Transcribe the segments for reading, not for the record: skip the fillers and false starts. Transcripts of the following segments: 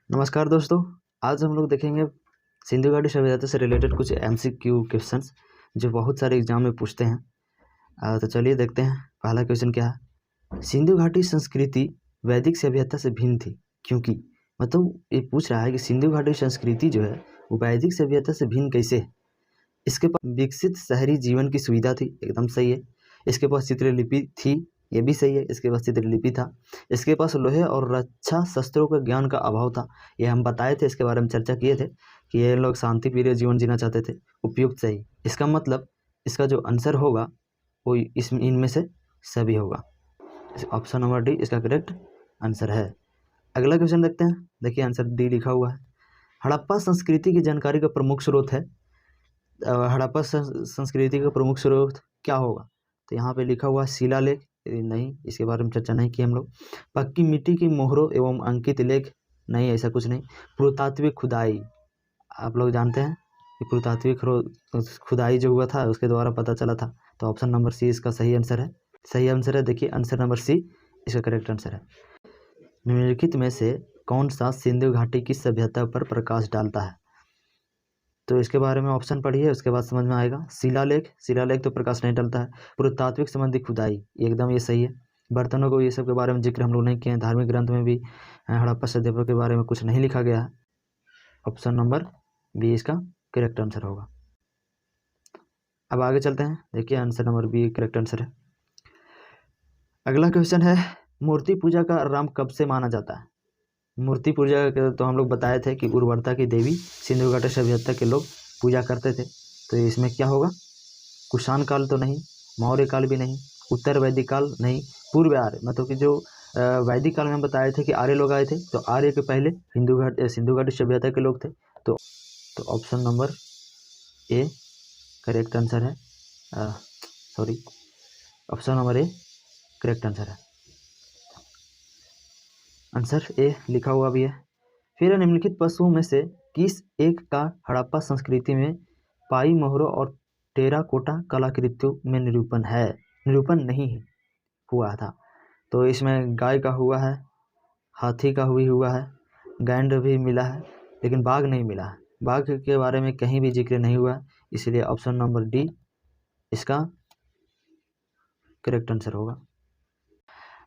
नमस्कार दोस्तों। आज हम लोग देखेंगे सिंधु घाटी सभ्यता से रिलेटेड कुछ एमसीक्यू क्वेश्चंस जो बहुत सारे एग्जाम में पूछते हैं। तो चलिए देखते हैं पहला क्वेश्चन क्या है। सिंधु घाटी संस्कृति वैदिक सभ्यता से भिन्न थी क्योंकि मतलब ये पूछ रहा है कि सिंधु घाटी संस्कृति जो है वो वैदिक सभ्यता से भिन्न कैसे है। इसके पास विकसित शहरी जीवन की सुविधा थी, एकदम सही है। इसके पास चित्रलिपि थी, ये भी सही है, इसके पास चित्रलिपि था। इसके पास लोहे और रक्षा शस्त्रों के ज्ञान का अभाव था, ये हम बताए थे, इसके बारे में चर्चा किए थे कि ये लोग शांति प्रिय जीवन जीना चाहते थे। उपयुक्त सही, इसका मतलब इसका जो आंसर होगा वो इनमें से सभी होगा। ऑप्शन नंबर डी इसका करेक्ट आंसर है। अगला क्वेश्चन देखते हैं। देखिए आंसर डी लिखा हुआ है। हड़प्पा संस्कृति की जानकारी का प्रमुख स्रोत है। हड़प्पा संस्कृति का प्रमुख स्रोत क्या होगा? तो यहाँ पे लिखा हुआ शिलालेख, नहीं, इसके बारे में चर्चा नहीं की हम लोग। पक्की मिट्टी की मोहरों एवं अंकित लेख, नहीं, ऐसा कुछ नहीं। पुरातात्विक खुदाई, आप लोग जानते हैं कि पुरातात्विक खुदाई जो हुआ था उसके द्वारा पता चला था। तो ऑप्शन नंबर सी इसका सही आंसर है। सही आंसर है, देखिए आंसर नंबर सी इसका करेक्ट आंसर है। निम्नलिखित में से कौन सा सिंधु घाटी की सभ्यता पर प्रकाश डालता है? तो इसके बारे में ऑप्शन पढ़िए, उसके बाद समझ में आएगा। शिलालेख, शिलालेख तो प्रकाश नहीं डालता है। पुरातात्विक संबंधी खुदाई, एकदम ये सही है। बर्तनों को, ये सब के बारे में जिक्र हम लोग नहीं किए हैं। धार्मिक ग्रंथ में भी हड़प्पा सभ्यता के बारे में कुछ नहीं लिखा गया है। ऑप्शन नंबर बी इसका करेक्ट आंसर होगा। अब आगे चलते हैं। देखिए answer number B correct answer है। अगला क्वेश्चन है, मूर्ति पूजा का आरंभ कब से माना जाता है? मूर्ति पूजा तो हम लोग बताए थे कि उर्वरता की देवी सिंधु घाटी सभ्यता के लोग पूजा करते थे। तो इसमें क्या होगा? कुषाण काल तो नहीं, मौर्य काल भी नहीं, उत्तर वैदिक काल नहीं, पूर्व आर्य, मतलब कि जो वैदिक काल में हम बताए थे कि आर्य लोग आए थे, तो आर्य के पहले सिंधु घाटी सभ्यता के लोग थे। तो option number A correct answer है। Sorry, option number A correct answer है। आंसर ए लिखा हुआ भी है। फिर निम्नलिखित पशुओं में से किस एक का हड़प्पा संस्कृति में पाई मोहरों और टेराकोटा कलाकृतियों में निरूपण नहीं हुआ था? तो इसमें गाय का हुआ है, हाथी का भी हुआ है, गैंड भी मिला है, लेकिन बाघ नहीं मिला है। बाघ के बारे में कहीं भी जिक्र नहीं हुआ, इसलिए ऑप्शन नंबर डी इसका करेक्ट आंसर होगा।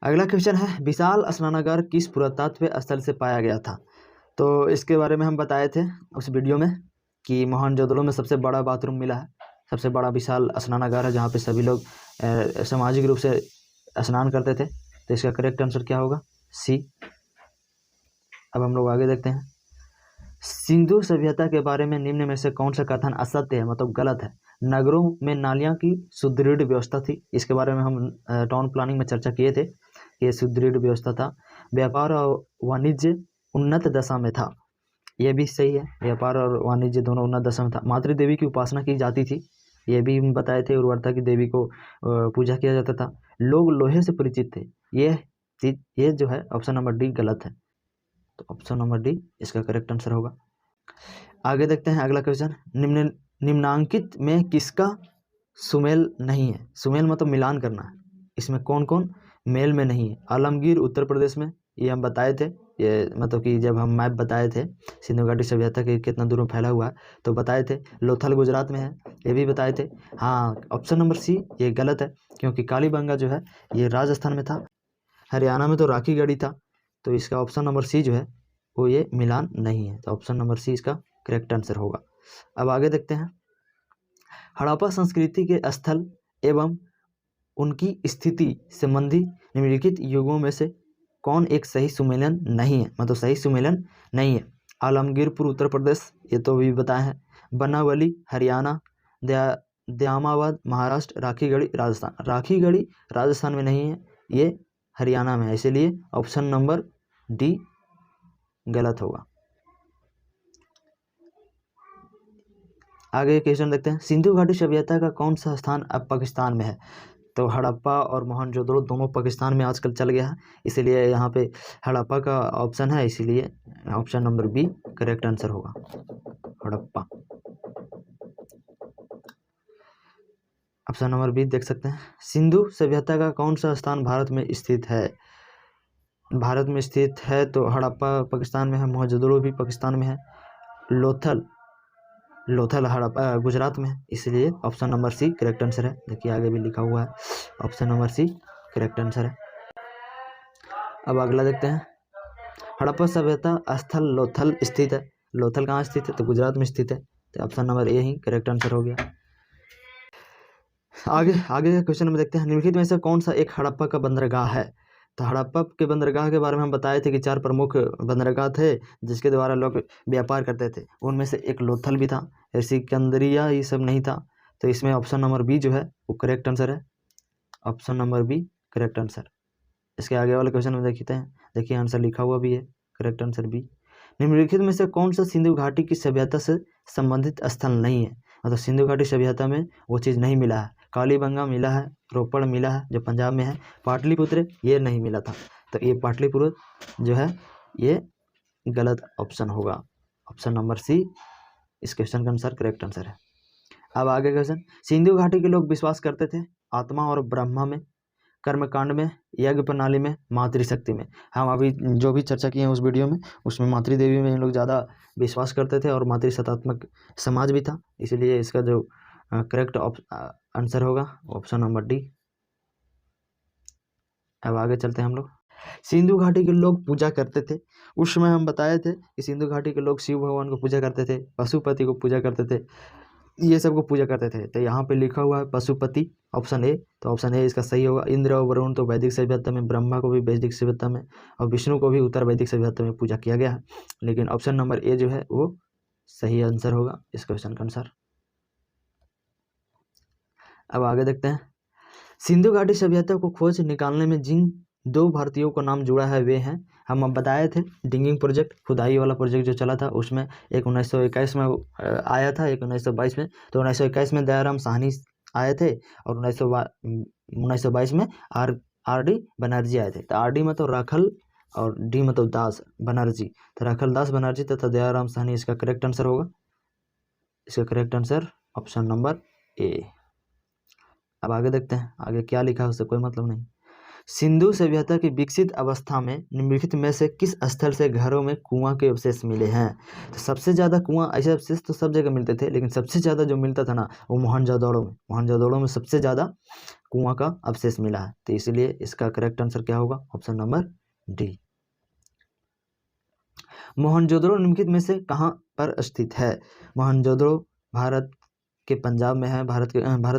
अगला क्वेश्चन है, विशाल स्नानागार किस पुरातत्व स्थल से पाया गया था? तो इसके बारे में हम बताए थे उस वीडियो में कि मोहनजोदड़ो में सबसे बड़ा बाथरूम मिला है, सबसे बड़ा विशाल स्नानागार है जहाँ पे सभी लोग सामाजिक रूप से स्नान करते थे। तो इसका करेक्ट आंसर क्या होगा? सी। अब हम लोग आगे देखते हैं। सिंधु सभ्यता के बारे में निम्न में से कौन सा कथन असत्य है, मतलब गलत है? नगरों में नालियां की सुदृढ़ व्यवस्था थी, इसके बारे में हम टाउन प्लानिंग में चर्चा किए थे कि सुदृढ़ व्यवस्था था। व्यापार और वाणिज्य उन्नत दशा में था, यह भी सही है। व्यापार और वाणिज्य दोनों उन्नत दशा में था। मातृ देवी की उपासना की जाती थी, यह भी हम बताए थे। उर्वरता की देवी को पूजा किया जाता था। लोग लोहे से परिचित थे, यह चीज, ये जो है ऑप्शन नंबर डी गलत है। तो ऑप्शन नंबर डी इसका करेक्ट आंसर होगा। आगे देखते हैं अगला क्वेश्चन। निम्नांकित में किसका सुमेल नहीं है? सुमेल मतलब मिलान करना है, इसमें कौन कौन मेल में नहीं है? आलमगीर उत्तर प्रदेश में, ये हम बताए थे। ये मतलब कि जब हम मैप बताए थे सिंधु घाटी सभ्यता के कितना दूर में फैला हुआ है तो बताए थे। लोथल गुजरात में है, ये भी बताए थे। हाँ, ऑप्शन नंबर सी ये गलत है क्योंकि कालीबंगा जो है ये राजस्थान में था। हरियाणा में तो राखीगढ़ी था। तो इसका ऑप्शन नंबर सी जो है वो ये मिलान नहीं है। तो ऑप्शन नंबर सी इसका करेक्ट आंसर होगा। अब आगे देखते हैं। हड़प्पा संस्कृति के स्थल एवं उनकी स्थिति संबंधी निम्नलिखित युगों में से कौन एक सही सुमेलन नहीं है, मतलब सही सुमेलन नहीं है? आलमगीरपुर उत्तर प्रदेश, ये तो भी बताए हैं। बनावली हरियाणा, दयामाबाद महाराष्ट्र, राखीगढ़ी राजस्थान। राखीगढ़ी राजस्थान में नहीं है, ये हरियाणा में है, इसलिए ऑप्शन नंबर डी गलत होगा। आगे क्वेश्चन देखते हैं। सिंधु घाटी सभ्यता का कौन सा स्थान अब पाकिस्तान में है? तो हड़प्पा और मोहनजोदड़ो दोनों पाकिस्तान में आजकल चल गया है, इसलिए यहाँ पे हड़प्पा का ऑप्शन है, इसीलिए option number B correct answer होगा, हड़प्पा। ऑप्शन नंबर बी देख सकते हैं। सिंधु सभ्यता का कौन सा स्थान भारत में स्थित है? भारत में स्थित है, तो हड़प्पा पाकिस्तान में है, मोहनजोदड़ो भी पाकिस्तान में है, लोथल हड़प्पा गुजरात में है, इसलिए option number C correct answer है। देखिए आगे भी लिखा हुआ है, option number C correct answer है। अब अगला देखते हैं, हड़प्पा सभ्यता स्थल लोथल स्थित है। लोथल कहाँ स्थित है? तो गुजरात में स्थित है, तो ऑप्शन नंबर ए ही करेक्ट आंसर हो गया। आगे के क्वेश्चन में देखते हैं, निम्नलिखित में से कौन सा एक हड़प्पा का बंदरगाह है? तो हड़प्पा के बंदरगाह के बारे में हम बताए थे कि 4 प्रमुख बंदरगाह थे जिसके द्वारा लोग व्यापार करते थे, उनमें से एक लोथल भी था, सिकंदरिया ये सब नहीं था, तो इसमें ऑप्शन नंबर बी जो है वो करेक्ट आंसर है, option number B correct answer. इसके आगे वाले क्वेश्चन में देखते हैं, देखिए आंसर लिखा हुआ भी है, करेक्ट आंसर बी। निम्नलिखित में से कौन सा सिंधु घाटी की सभ्यता से संबंधित स्थल नहीं है? मतलब सिंधु घाटी सभ्यता में वो चीज़ नहीं मिला है। कालीबंगा मिला है, रोपड़ मिला है जो पंजाब में है, पाटलिपुत्र ये नहीं मिला था, तो ये पाटलिपुत्र जो है ये गलत ऑप्शन होगा, ऑप्शन नंबर सी इस क्वेश्चन का आंसर करेक्ट आंसर है। अब आगे क्वेश्चन, सिंधु घाटी के लोग विश्वास करते थे आत्मा और ब्रह्मा में, कर्मकांड में, यज्ञ प्रणाली में, मातृशक्ति में। हम अभी जो भी चर्चा किए हैं उस वीडियो में, उसमें मातृदेवी में इन लोग ज़्यादा विश्वास करते थे और मातृसत्तात्मक समाज भी था, इसलिए इसका जो करेक्ट आंसर होगा ऑप्शन नंबर डी। अब आगे चलते हैं हम लोग, सिंधु घाटी के लोग पूजा करते थे, उस समय हम बताए थे कि सिंधु घाटी के लोग शिव भगवान को पूजा करते थे, पशुपति को पूजा करते थे, ये सब को पूजा करते थे, तो यहाँ पे लिखा हुआ है पशुपति, ऑप्शन ए, तो ऑप्शन ए इसका सही होगा। इंद्र और वरुण तो वैदिक सभ्यता में, ब्रह्मा को भी वैदिक सभ्यता में, और विष्णु को भी उत्तर वैदिक सभ्यता में पूजा किया गया है, लेकिन ऑप्शन नंबर ए जो है वो सही आंसर होगा इस क्वेश्चन का आंसर। अब आगे देखते हैं, सिंधु घाटी सभ्यता को खोज निकालने में जिन 2 भारतीयों का नाम जुड़ा है वे हैं, हम अब बताए थे डिंगिंग प्रोजेक्ट, खुदाई वाला प्रोजेक्ट जो चला था, उसमें एक 1921 में आया था, एक 1922 में, तो 1921 में दयाराम साहनी आए थे और 1922 में आर डी बनर्जी आए थे। तो आर डी मतलब राखल और डी मतलब दास बनर्जी, तो राखल दास बनर्जी तथा दयाराम साहनी इसका करेक्ट आंसर होगा, इसका करेक्ट आंसर ऑप्शन नंबर ए। अब आगे देखते हैं, आगे क्या लिखा है उससे कोई मतलब नहीं। सिंधु सभ्यता की विकसित अवस्था में निम्नलिखित में से किस स्थल से घरों में कुआं के अवशेष मिले हैं? तो सबसे ज़्यादा कुआं, ऐसे अवशेष तो सब जगह मिलते थे, लेकिन सबसे ज़्यादा जो मिलता था ना वो मोहनजोदड़ो में सबसे ज़्यादा कुआं का अवशेष मिला है, तो इसलिए इसका करेक्ट आंसर क्या होगा, ऑप्शन नंबर डी। मोहनजोदड़ो निम्नलिखित में से कहाँ पर स्थित है? मोहनजोदड़ो भारत के पंजाब में है, भारत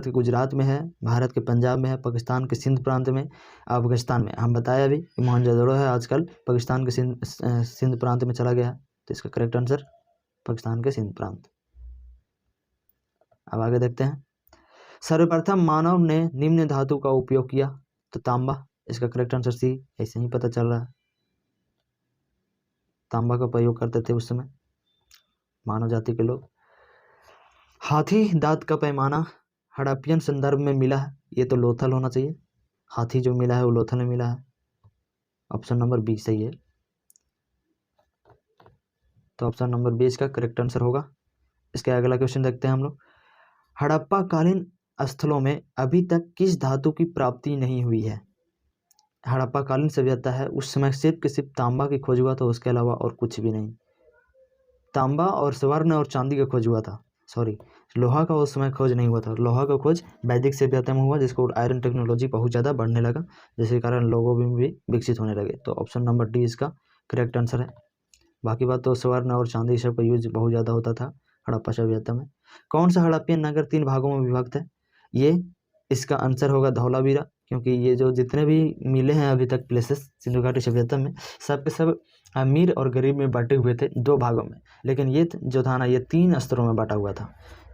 के गुजरात में है, भारत के पंजाब में है, पाकिस्तान के सिंध प्रांत में, अफगानिस्तान में। हम बताया अभी कि मोहनजोदड़ो है आजकल पाकिस्तान के सिंध प्रांत में चला गया, तो इसका करेक्ट आंसर पाकिस्तान के सिंध प्रांत। अब आगे देखते हैं, सर्वप्रथम मानव ने निम्न धातु का उपयोग किया, तो तांबा, इसका करेक्ट आंसर सी, ऐसे ही पता चल रहा है, तांबा का प्रयोग करते थे उस समय मानव जाति के लोग। हाथी दांत का पैमाना हड़प्पियन संदर्भ में मिला है, ये तो लोथल होना चाहिए, हाथी जो मिला है वो लोथल में मिला है, ऑप्शन नंबर बी सही है, तो ऑप्शन नंबर बी इसका करेक्ट आंसर होगा। इसके अगला क्वेश्चन देखते हैं हम लोग, हड़प्पा कालीन स्थलों में अभी तक किस धातु की प्राप्ति नहीं हुई है? हड़प्पा कालीन सभ्यता है, उस समय सिर्फ तांबा की खोज हुआ था, उसके अलावा और कुछ भी नहीं। तांबा और स्वर्ण और चांदी का खोज हुआ था, सॉरी लोहा का उस समय खोज नहीं हुआ था, लोहा का खोज वैदिक सभ्यता में हुआ, जिसको आयरन टेक्नोलॉजी बहुत ज़्यादा बढ़ने लगा, जिसके कारण लोगों में भी विकसित होने लगे, तो ऑप्शन नंबर डी इसका करेक्ट आंसर है। बाकी बात तो स्वर्ण और चांदी सब का यूज बहुत ज़्यादा होता था हड़प्पा सभ्यता में। कौन सा हड़प्पियन नगर 3 भागों में विभक्त है? ये इसका आंसर होगा धौलावीरा, क्योंकि ये जो जितने भी मिले हैं अभी तक प्लेसेस सिंधु घाटी सभ्यता में, सब के सब अमीर और गरीब में बांटे हुए थे 2 भागों में, लेकिन ये जो था ना ये 3 स्तरों में बांटा हुआ था,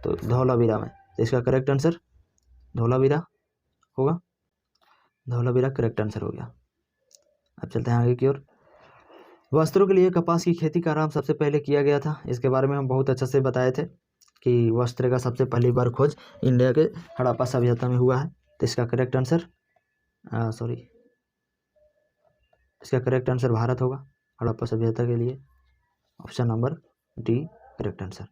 तो धौलावीरा में, तो इसका करेक्ट आंसर धौलावीरा होगा, धौलावीरा करेक्ट आंसर हो गया। अब चलते हैं आगे की ओर, वस्त्रों के लिए कपास की खेती का आरंभ सबसे पहले किया गया था, इसके बारे में हम बहुत अच्छे से बताए थे कि वस्त्र का सबसे पहली बार खोज इंडिया के हड़प्पा सभ्यता में हुआ है, तो इसका करेक्ट आंसर इसका करेक्ट आंसर भारत होगा हड़प्पा सभ्यता के लिए, option number D correct answer.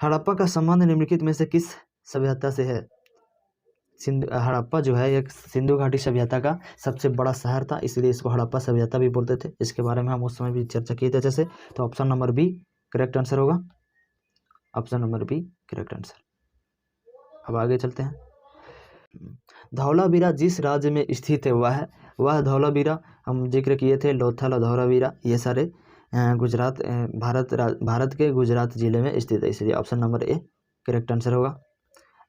Harappa का संबंध निम्नलिखित में से किस सभ्यता से है? हड़प्पा जो है एक सिंधु घाटी सभ्यता का सबसे बड़ा शहर था, इसलिए इसको हड़प्पा सभ्यता भी बोलते थे। इसके बारे में हम उस समय भी चर्चा किए थे जैसे। तो option number B correct answer होगा, option number B correct answer. अब आगे चलते हैं। धौलावीरा जिस राज्य में स्थित है वह धौलावीरा हम जिक्र किए थे, लोथल और धौलावीरा ये सारे गुजरात भारत के गुजरात जिले में स्थित है, इसलिए option number A correct answer होगा।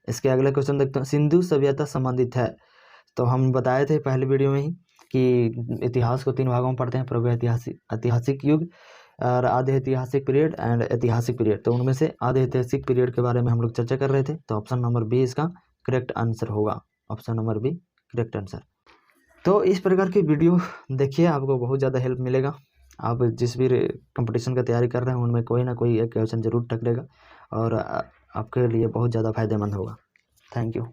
इसके अगले क्वेश्चन देखते हैं। सिंधु सभ्यता संबंधित है, तो हम बताए थे पहले वीडियो में ही कि इतिहास को 3 भागों में पढ़ते हैं, पूर्व ऐतिहासिक युग और आधे ऐतिहासिक पीरियड एंड ऐतिहासिक पीरियड। तो उनमें से आधे ऐतिहासिक पीरियड के बारे में हम लोग चर्चा कर रहे थे, तो ऑप्शन नंबर बी इसका करेक्ट आंसर होगा, option number B correct answer. तो इस प्रकार की वीडियो देखिए, आपको बहुत ज़्यादा हेल्प मिलेगा। आप जिस भी कंपटीशन का तैयारी कर रहे हैं उनमें कोई ना कोई एक क्वेश्चन जरूर टकरेगा और आपके लिए बहुत ज़्यादा फायदेमंद होगा। Thank you.